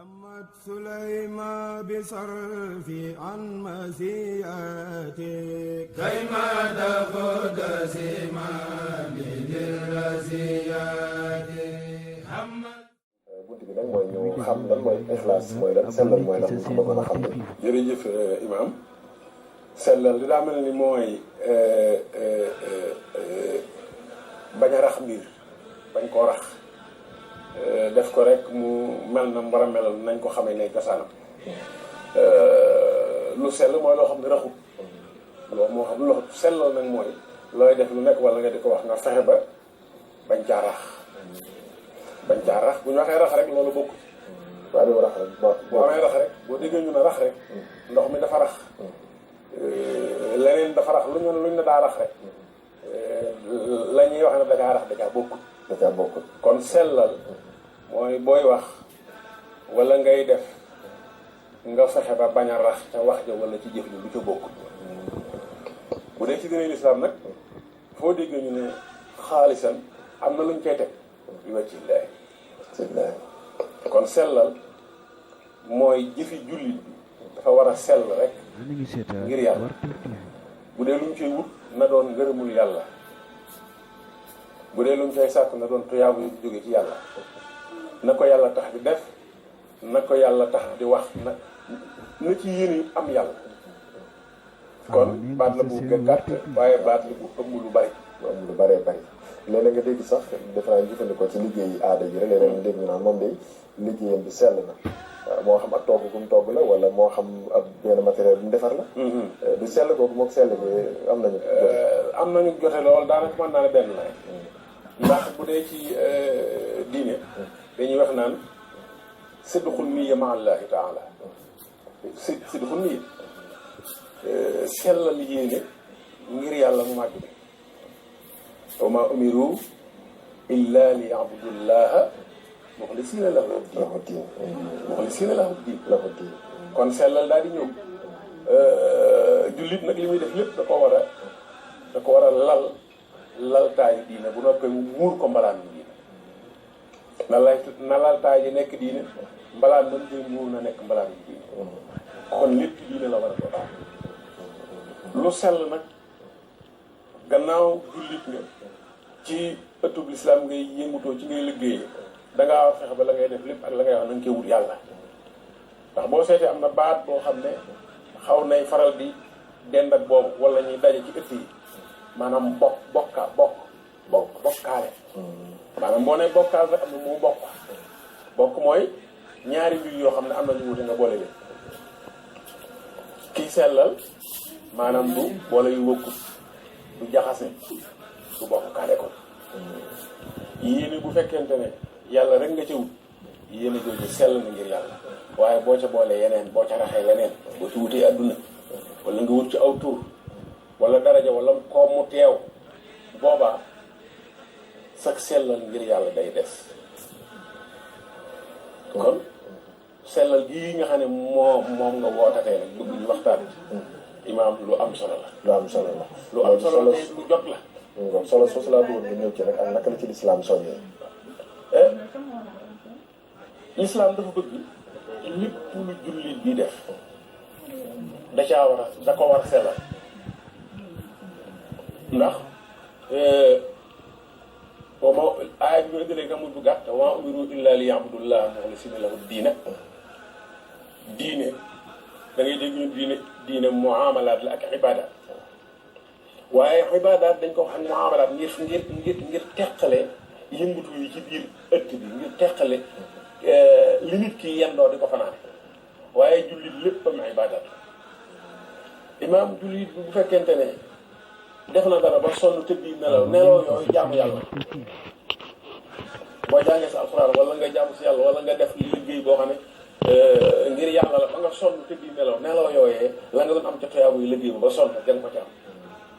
محمد سليمان بصرف عن مسيئتي كيما تأخذ سيمان بالرزيات bunt bi nag mooy ñu xam lan mooy ixlaas mooy lan sellal mooy lan ko bëggoon a xam ne. jërëjëf Imaam sellal li daa mel ni mooy bañ a rax mbir bañ koo rax def ko rek mu mel na mu war a melal nañ ko xamee ne cosaanam lu sell mooy loo xam ne raxut loolu moo xam lu raxut sellal nag mooy looy def lu nekk wala nga di ko wax nga fexe ba bañ caa rax bu ñu waxee rax rek loolu bokk waaw di rax rek boo amee rax rek boo déggee ñu ne rax rek ndox mi dafa rax leneen dafa rax luñ ne daa rax rek la ñuy wax ne da caa rax da caa bokkut kon sellal mooy booy wax wala ngay def nga fexe ba bañ a rax ca wax ja wala ci jëf ji lu ca bokkut bu dee ci diine lislaam nag foo déggee ñu ne xaalisan am na luñ cay teg li wàcc illaahi kon sellal mooy jëfi jullit bi dafa war a sell rek ngir yàlla bu dee lu mu cay wut na doon ngërëmul yàlla bu dee lu mu cay sàkk na doon tuyaabu yu jóge ci yàlla na ko yàlla tax di def na ko yàlla tax di wax na ci yéene am yàlla kon baat la bu gàtt waaye baat la bu ëmb lu bari léeg-léeg nga dégg sax defe naa jëfandikoo ci liggéey aada yi rek léeg-léeg nga dégg ñu naan moom day liggéeyam bi sell na moo xam ak togg gu mu togg la wala moo xam ak benn matériel bu mu defar la du sell kooku moom sell bi am nañu jote lool daanaka mën naa ne benn la rek ndax bu dee ci diine dañuy wax naan sidqul niyya ma Allahi taala sidqul niyya sellal yéene ngir yàlla mu màgg bi wa ma umiru illa li ya'budullaha muxlisina lahu diin kon sellal daal di ñëw jullit nag li muy def lépp da ko war a lal taayu diine bu noppee mu muur ko mbalaan bi diine na lal taay ji nekk diine mbalaan mën koy muur na nekk mbalaan bi diine kon lépp diine la war a doon lu sell nag gannaaw jullit nga ci ëttub lislaam ngay yëngutoo ci ngay liggéeyee dangaa war fexe ba la ngay def lépp ak la ngay wax na nga koy wut yàlla ndax boo seetee am na baat boo xam ne xaw nay faral di dend ak boobu wala ñuy daje ci ëtt yi maanaam bokkaale maanaam boo ne bokkaal rek am na mu bokk mooy ñaari mbir yoo xam ne am na ñu wute nga boole leen kii sellal maanaam du boole yu bokkut du jaxase du bokkaale kon yéene bu fekkente ne yàlla rek nga ca wut yéene jooju sell na ngir yàlla waaye boo ca boolee yeneen boo ca raxee leneen boo ci wutee adduna wala nga wut ci aw tur wala daraja wala koom mu teew boobaa sax sellal ngir yàlla day des kon sellal gii nga xam ne moom nga wootatee nag bëgg ñu waxtaan imaam lu am solo la lu am solo te lu jot la solo soosu laa bëggoon nga ñëw ci rek ak naka la ci lislaam soññee lislaam dafa bëgg lépp lu jullit bi def da ko war a sellal ndax ma aaya bi ma indi léegi amul bu gàtt wa maa umiru illa li ya'budullaha mukhlisina lahu diina diine da ngay dégg ñu diine muamalaat la ak ibaadaat waaye ibaadaat dañ ko wax ak muamalaat ngir teqale yëngutu yi ci biir ëtt bi ngir teqale li nit ki yendoo di ko fanaane waaye jullit léppam ibaadaat imaam jullit bu fekkente ne def na dara ba sonn tëddi nelaw yooyu jaamu yàlla boo jàngee sa alxuraan wala nga jaamu si yàlla wala nga def liggéey boo xam ne ngir yàlla la ba nga sonn tëddi nelaw yooyee la nga doon am ca tuyaabu yi liggéey ba sonn jëm ko ci am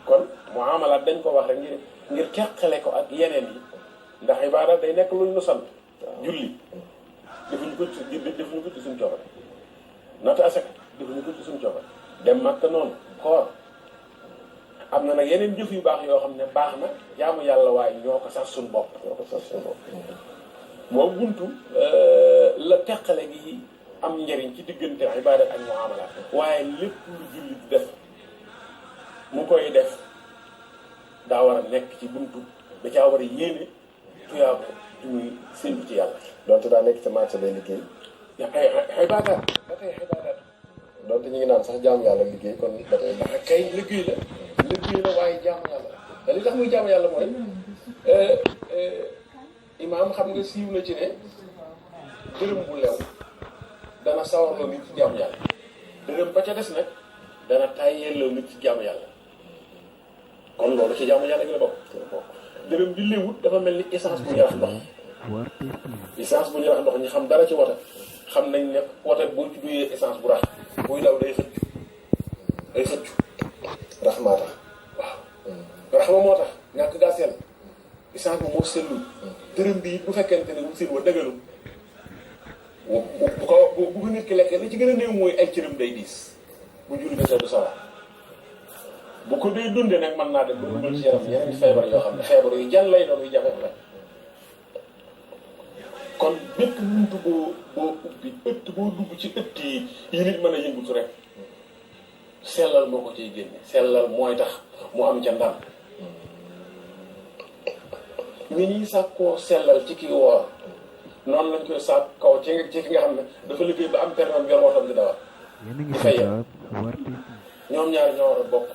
kon muamalaat dañ ko wax rek ngir teqale ko ak yeneen yi ndax ibaada day nekk luñ nu sant julli defuñu ko ci suñu coobare nata asaka defuñu ko ci suñu coobare dem Makka noonu koor am na nag yeneen jëf yu baax yoo xam ne baax na jaamu yàlla waaye ñoo ko sax suñu bopp boobu buntu la teqale gi am njëriñ ci diggante ibadat ak muamala waaye lépp lu julli di def mu koy def daa war a nekk ci buntu da caa war a yéene tuyaaba du muy séntu ci yàlla. donte daa nekk ci marché bay liggéey. ay ibadat ba tey ibadat donte ñu ngi naan sax jaamu yàlla liggéey kon ba tey ndax kay liggéey la waaye jaamu yàlla te li tax muy jaamu yàlla mooy imaam xam nga siiw na ci ne dërëm bu lew dana sawarloo nit ci jaamu yàlla dërëm ba ca des nag dana tàyyeeloo nit ci jaamu yàlla kon loolu ci jaamu yàlla gi la bokk dërëm bi léewut dafa mel ni essence bu ñu rax ndox essence bu ñu rax ndox ñi xam dara ci wota xam nañ ne wota boo ci duyee essence bu rax buy daw day xëccu rax maa tax waaw rax ma moo tax ñàkk gaa sell essence bi moo sellul dërëm bi it bu fekkente ne mu seen wa dëggalu bu ko nit ki lekkee li ci gën a néew mooy ay cëram day diis bu jur desee du sawar bu ko dee dundee nag mën naa dem ba dugal ci yaram yeneen feebar yoo xam ne feebar yu jan lay doon yu jafe la kon bépp buntu boo ubbi ëtt boo dugg ci ëtt yi nit mën a yëngutu rek sellal moo ko ciy génne sellal mooy tax mu am ca ndam ni ñuy sàkkoo sellal ci kii woor noonu lañ koy sàkk kaw ci ki nga xam ne dafa liggéey ba am permis yor wotam di dawal di fayal ñoom ñaar ñoo war a bokk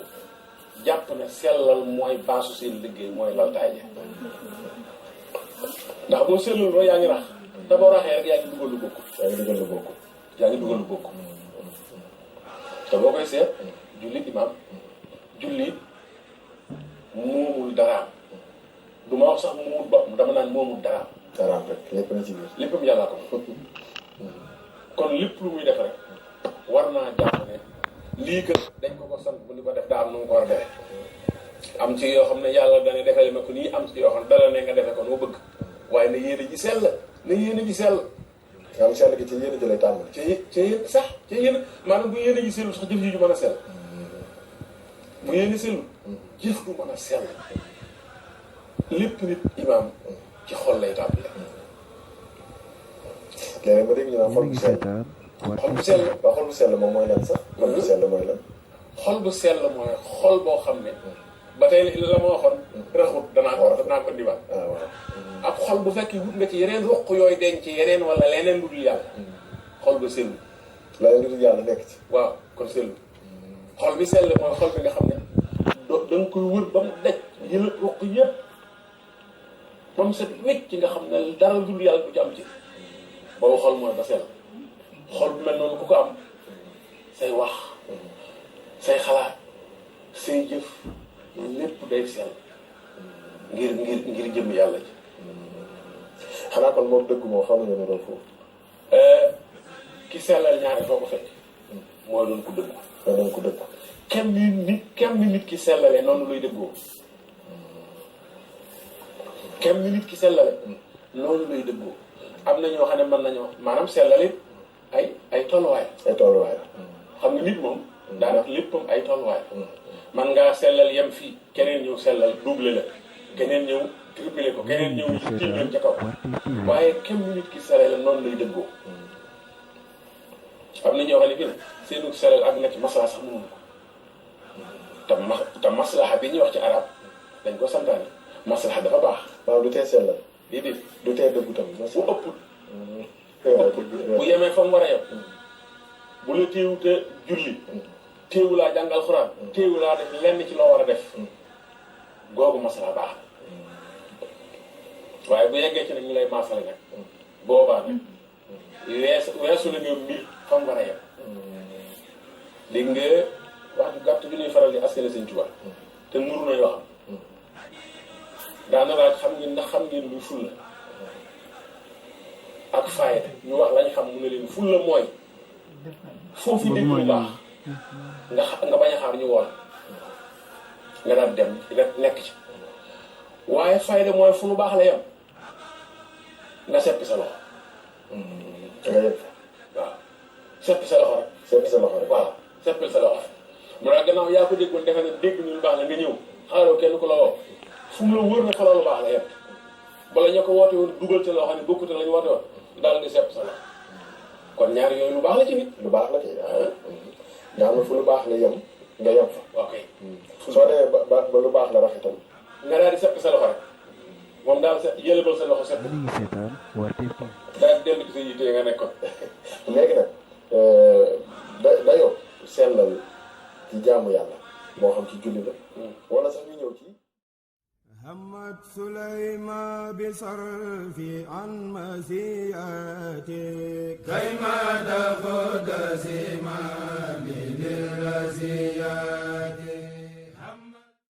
jàpp ne sellal mooy baasu seen liggéey mooy laltaay ji ndax boo sellal loo yaa ngi rax te boo raxee rek yaa ngi dugal lu bokk te boo koy seet jullit imaam jullit moomul daraam du ma wax sax moomul bopp dama naan moomul daraam rek lépp na ci biir léppam yàllaa ko kon lépp lu muy def rek war naa jàpp ne lii kat dañ ko sant bu ni ko def daa am nu mu ko war a defee am ci yoo xam ne yàlla dana defale ma ko nii am ci yoo xam ne dala ne nga defe ko noo bëgg waaye na yéene ji sell am sell gi ci yéene ji lay tàmm ci yéen sax ci yéen maanaam bu yéene ji sellu sax jëf ji du mën a sell bu yéene sellu jëf du mën a sell lépp nit imaam ci xol lay tàmbale léeg-léeg ma dégg ñu naan xol bu sell xol bu sell moom mooy lan sax xol bu sell mooy lan xol bu sell mooy xol boo xam ne ba tey la ma waxoon raxut danaa ko ndiwaat ab xol bu fekkee wut nga ci yeneen ruq yooyu denc ci yeneen wala leneen lu dul yàlla xol ba sellu leneen lu dul yàlla nekk ci waaw kon sellu xol bi sell mooy xol bi nga xam ne da nga koy wër ba mu daj yëla ruq yëpp ba mu set wécc ci nga xam ne dara lu dul yàlla du ci am ci boobu xol mooy ba sell xol bu mel noonu ku ko am say wax say xalaat say jëf lépp day sell ngir jëm yàlla ji xanaa kon moom dëgg moo xam ne doon foofu ki sellal ñaari foo ko fekk mooy doon ku dëggu kem ni nit ki sellale noonu luy dëggoo kem ni nit ki sellale noonu luy dëggoo am na ñoo xam ne mën nañoo maanaam sellale ay tolluwaay xam nga nit moom daanaka léppam ay tolluwaay man ngaa sellal yem fii keneen ñëw sellal double la keneen ñëw triplé ko keneen ñëw tiiñal ca kaw waaye kem ni nit ki sellale noonu lay dëggoo am na ñoo xam ne bi seenu sellal ak na ci maslaa sax mënuñu ko te maslaha bi ñuy wax ci arab dañ ko santaane maslaha dafa baax waaw du tee sellal déedéet du tee dëggu tam bu ëppul bu yemee fa mu war a yem bu la téewute julli téewu laa jàngal xuraan téewu laa def lenn ci loo war a def googu masala baax waaye bu yeggee ci nag ñu lay maasale nag boobaa nag weesu la nga mbir fa mu war a yem dégg nga wax ju gàtt bi ñuy faral di askane Sëñ Tuubaa te nuru na yoo xam daana laaj xam ngeen luy fulla ak fayda ñu wax lañ xam mu ne leen fulla mooy foofu dégg lu baax nga bañ a xaar ñu woon nga daal dem nekk ci waaye fayda mooy fu lu baax la yem nga seppi sa loxo nga yëg waaw seppi sa loxo rek waaw seppil sa loxo mu ne gannaaw yaa ko déggoon defe ne dégg ñu lu baax la nga ñëw xaaroo kenn ku la woo fu mu la wóor na fa lu baax la yem bala ñoo ko woote woon dugal ca loo xam ne bokkute lañu woote woon daal di sepp sa loxo kon ñaar yooyu lu baax la ci nit. lu baax la ci nga xam ne fu lu baax la yem nga yem fa. ok soo demee ba lu baax la rafetal. nga daal di seppi sa loxo rek moom daal sa yëlebal sa loxo seppi. daal di dellu ci sa yitte nga nekkoon. léegi nag dayoo sellal ci jaamu yàlla moo xam ci julli la. wala sax ñu ñëw ci. همت سليمان بصرف عن مسيئتك كيما تاخذ